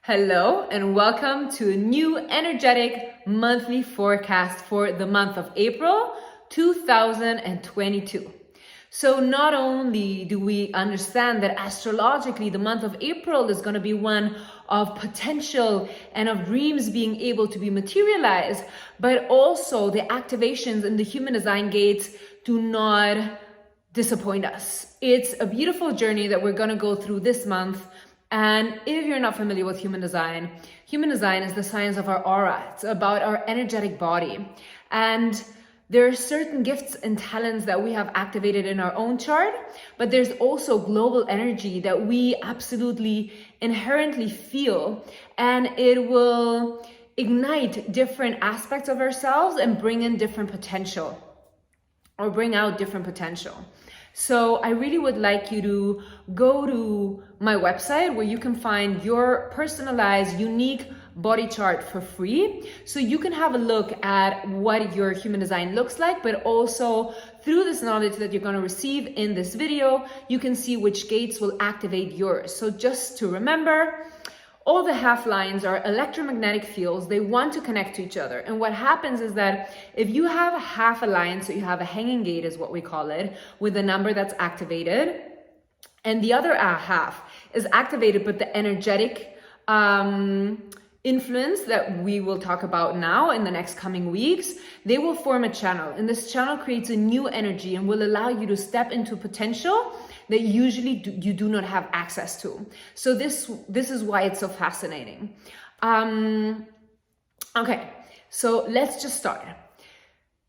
Hello and welcome to a new energetic monthly forecast for the month of April 2022. So not only do we understand that astrologically the month of April is going to be one of potential and of dreams being able to be materialized, but also the activations in the human design gates do not disappoint us. It's a beautiful journey that we're going to go through this month. And if you're not familiar with human design is the science of our aura. It's about our energetic body. And there are certain gifts and talents that we have activated in our own chart, but there's also global energy that we absolutely inherently feel, and it will ignite different aspects of ourselves and bring in different potential or bring out different potential. So I really would like you to go to my website where you can find your personalized, unique body chart for free. So you can have a look at what your human design looks like, but also through this knowledge that you're going to receive in this video, you can see which gates will activate yours. So just to remember, all the half lines are electromagnetic fields. They want to connect to each other. And what happens is that if you have a half a line, so you have a hanging gate is what we call it, with the number that's activated, and the other half is activated, but the energetic influence that we will talk about now in the next coming weeks, they will form a channel. And this channel creates a new energy and will allow you to step into potential that usually you do not have access to. So this is why it's so fascinating. Okay, so let's just start.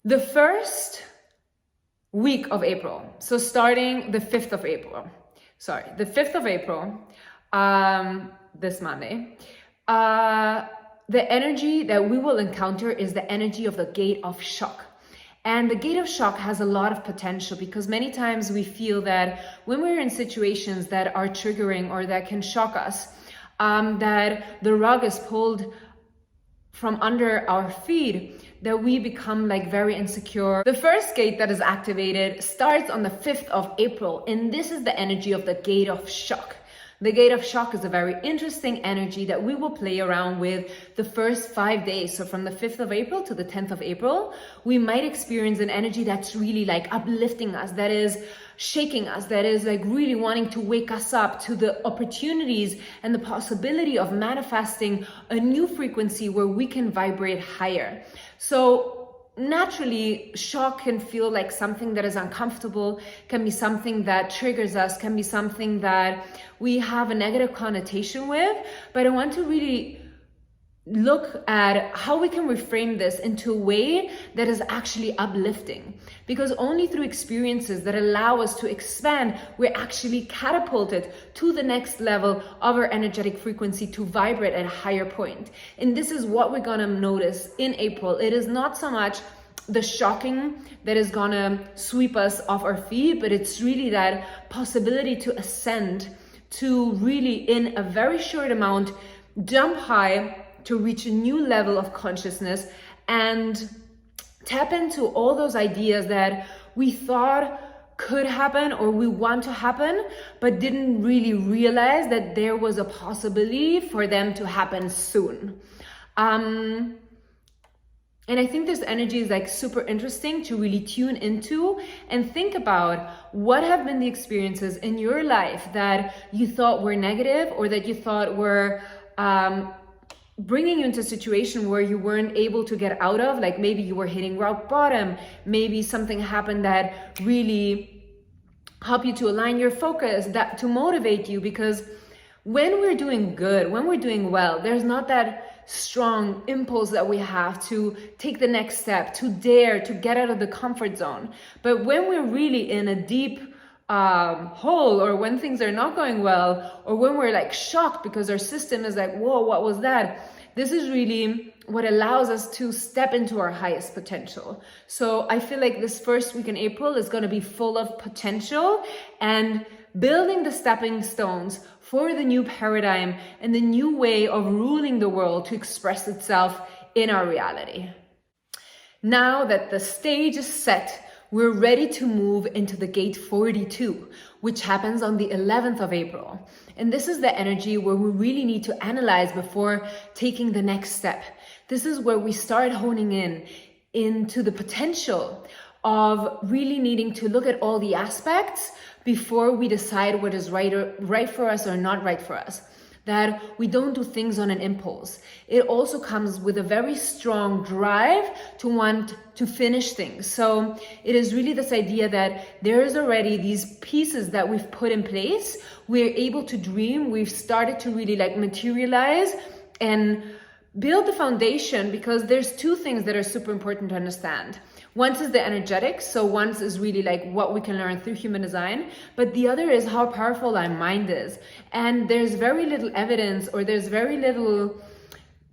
The first week of April, so starting the 5th of April, this Monday, the energy that we will encounter is the energy of the gate of shock. And the gate of shock has a lot of potential because many times we feel that when we're in situations that are triggering or that can shock us, that the rug is pulled from under our feet, that we become like very insecure. The first gate that is activated starts on the 5th of April, and this is the energy of the gate of shock. The gate of shock is a very interesting energy that we will play around with the first 5 days. So from the 5th of April to the 10th of April, we might experience an energy that's really like uplifting us, that is shaking us, that is like really wanting to wake us up to the opportunities and the possibility of manifesting a new frequency where we can vibrate higher. So naturally, shock can feel like something that is uncomfortable, can be something that triggers us, can be something that we have a negative connotation with. But I want to really look at how we can reframe this into a way that is actually uplifting, because only through experiences that allow us to expand, we're actually catapulted to the next level of our energetic frequency to vibrate at a higher point. And this is what we're gonna notice in April. It is not so much the shocking that is gonna sweep us off our feet, but it's really that possibility to ascend, to really in a very short amount jump high, to reach a new level of consciousness and tap into all those ideas that we thought could happen or we want to happen, but didn't really realize that there was a possibility for them to happen soon. And I think this energy is like super interesting to really tune into and think about what have been the experiences in your life that you thought were negative or that you thought were bringing you into a situation where you weren't able to get out of. Like maybe you were hitting rock bottom, maybe something happened that really helped you to align your focus, that to motivate you, because when we're doing good, when we're doing well, there's not that strong impulse that we have to take the next step, to dare to get out of the comfort zone. But when we're really in a deep hole, or when things are not going well, or when we're like shocked because our system is like, whoa, what was that? This is really what allows us to step into our highest potential. So I feel like this first week in April is going to be full of potential and building the stepping stones for the new paradigm and the new way of ruling the world to express itself in our reality. Now that the stage is set we're ready to move into the gate 42, which happens on the 11th of April. And this is the energy where we really need to analyze before taking the next step. This is where we start honing into the potential of really needing to look at all the aspects before we decide what is right for us or not right for us. That we don't do things on an impulse. It also comes with a very strong drive to want to finish things. So it is really this idea that there is already these pieces that we've put in place. We're able to dream. We've started to really materialize and build the foundation, because there's two things that are super important to understand. One is the energetics, so one is really what we can learn through human design, but the other is how powerful our mind is. And there's very little evidence, or there's very little,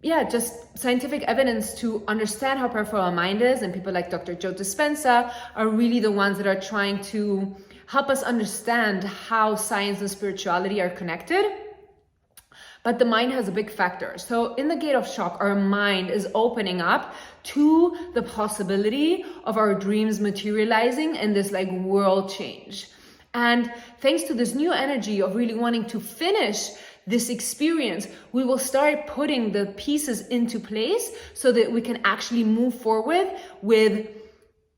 just scientific evidence to understand how powerful our mind is, and people like Dr. Joe Dispenza are really the ones that are trying to help us understand how science and spirituality are connected. But the mind has a big factor. So in the gate of shock, our mind is opening up to the possibility of our dreams materializing and this world change. And thanks to this new energy of really wanting to finish this experience, we will start putting the pieces into place so that we can actually move forward with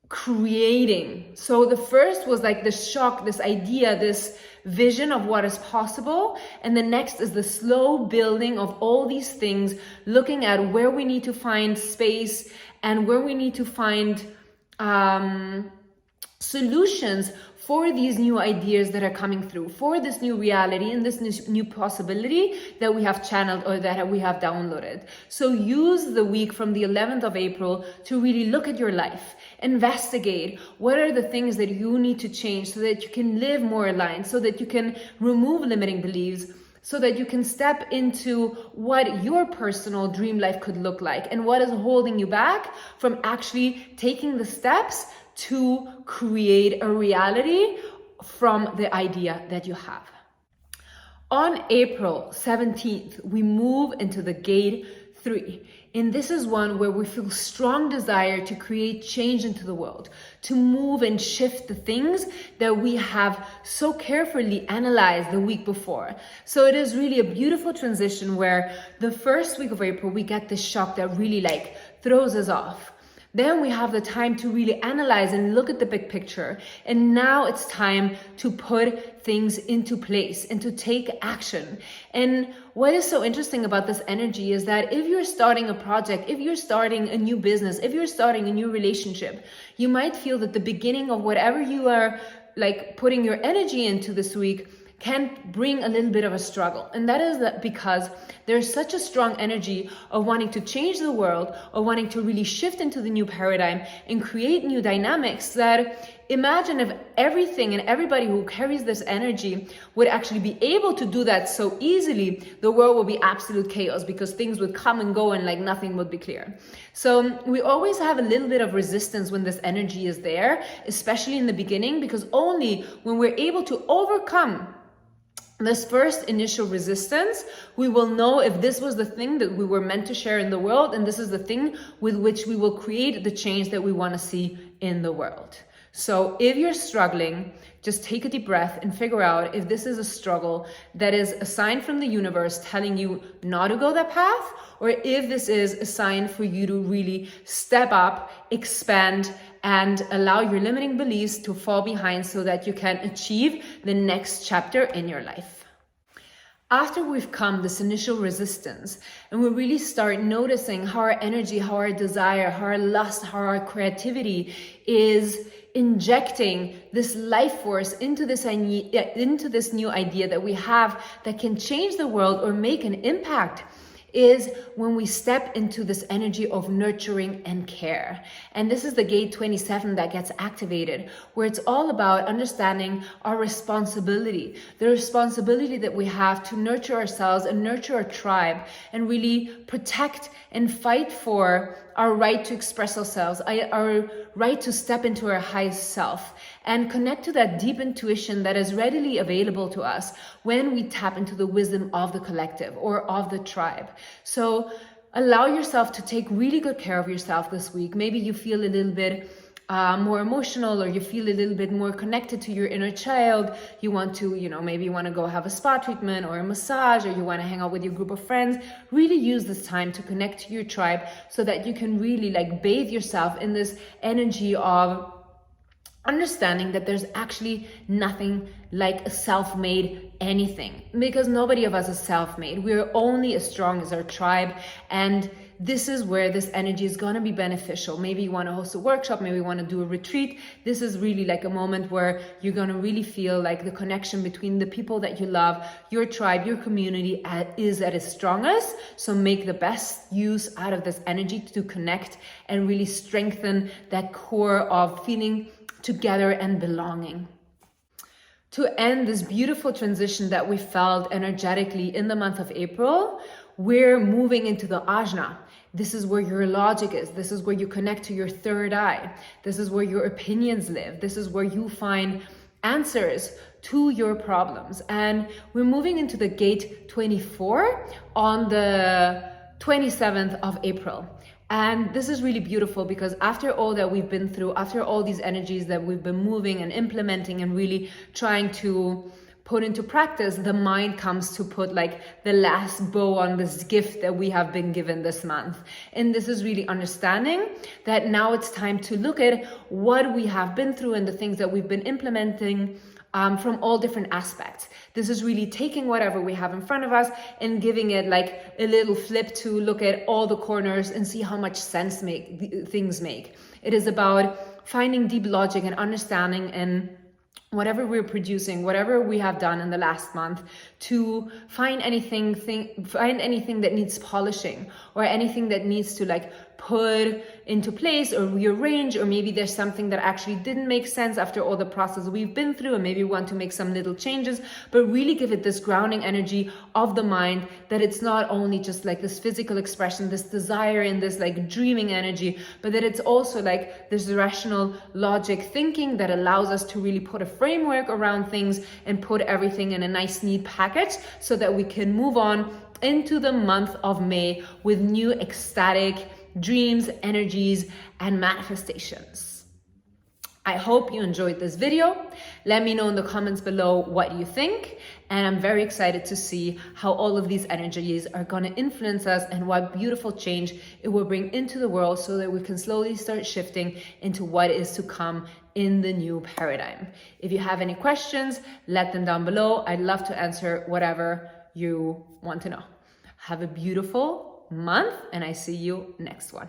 creating. So the first was this shock, this idea, this vision of what is possible. And the next is the slow building of all these things, looking at where we need to find space and where we need to find solutions for these new ideas that are coming through, for this new reality and this new possibility that we have channeled or that we have downloaded. So use the week from the 11th of April to really look at your life, investigate what are the things that you need to change so that you can live more aligned, so that you can remove limiting beliefs, so that you can step into what your personal dream life could look like and what is holding you back from actually taking the steps to create a reality from the idea that you have. On April 17th, we move into the gate 3. And this is one where we feel strong desire to create change into the world, to move and shift the things that we have so carefully analyzed the week before. So it is really a beautiful transition where the first week of April, we get this shock that really throws us off. Then we have the time to really analyze and look at the big picture. And now it's time to put things into place and to take action. And what is so interesting about this energy is that if you're starting a project, if you're starting a new business, if you're starting a new relationship, you might feel that the beginning of whatever you are putting your energy into this week can bring a little bit of a struggle. And that is because there's such a strong energy of wanting to change the world, of wanting to really shift into the new paradigm and create new dynamics, that imagine if everything and everybody who carries this energy would actually be able to do that so easily, the world will be absolute chaos, because things would come and go and nothing would be clear. So we always have a little bit of resistance when this energy is there, especially in the beginning, because only when we're able to overcome this first initial resistance, we will know if this was the thing that we were meant to share in the world, and this is the thing with which we will create the change that we want to see in the world. So if you're struggling, just take a deep breath and figure out if this is a struggle that is a sign from the universe telling you not to go that path, or if this is a sign for you to really step up, expand, and allow your limiting beliefs to fall behind so that you can achieve the next chapter in your life. After we've come this initial resistance and we really start noticing how our energy, how our desire, how our lust, how our creativity is injecting this life force into this new idea that we have that can change the world or make an impact, is when we step into this energy of nurturing and care. And this is the gate 27 that gets activated, where it's all about understanding our responsibility, the responsibility that we have to nurture ourselves and nurture our tribe and really protect and fight for our right to express ourselves, our right to step into our highest self and connect to that deep intuition that is readily available to us when we tap into the wisdom of the collective or of the tribe. So allow yourself to take really good care of yourself this week. Maybe you feel a little bit more emotional, or you feel a little bit more connected to your inner child, you want to, maybe you want to go have a spa treatment or a massage, or you want to hang out with your group of friends, really use this time to connect to your tribe so that you can really like bathe yourself in this energy of understanding that there's actually nothing like a self-made anything, because nobody of us is self-made. We're only as strong as our tribe, and this is where this energy is going to be beneficial. Maybe you want to host a workshop, maybe you want to do a retreat. This is really like a moment where you're going to really feel like the connection between the people that you love, your tribe, your community is at its strongest. So make the best use out of this energy to connect and really strengthen that core of feeling together and belonging. To end this beautiful transition that we felt energetically in the month of April, we're moving into the ajna. This is where your logic is. This is where you connect to your third eye. This is where your opinions live. This is where you find answers to your problems. And we're moving into the gate 24 on the 27th of April. And this is really beautiful because after all that we've been through, after all these energies that we've been moving and implementing and really trying to put into practice, the mind comes to put like the last bow on this gift that we have been given this month. And this is really understanding that now it's time to look at what we have been through and the things that we've been implementing from all different aspects. This is really taking whatever we have in front of us and giving it like a little flip to look at all the corners and see how much sense things make. It is about finding deep logic and understanding and whatever we're producing, whatever we have done in the last month, to find anything that needs polishing or anything that needs to like put into place or rearrange, or maybe there's something that actually didn't make sense after all the process we've been through and maybe we want to make some little changes, but really give it this grounding energy of the mind that it's not only just like this physical expression, this desire and this like dreaming energy, but that it's also like this rational logic thinking that allows us to really put a framework around things and put everything in a nice neat package so that we can move on into the month of May with new ecstatic dreams, energies, and manifestations. I hope you enjoyed this video. Let me know in the comments below what you think. And I'm very excited to see how all of these energies are going to influence us and what beautiful change it will bring into the world so that we can slowly start shifting into what is to come in the new paradigm. If you have any questions, let them down below. I'd love to answer whatever you want to know. Have a beautiful month, and I see you next one.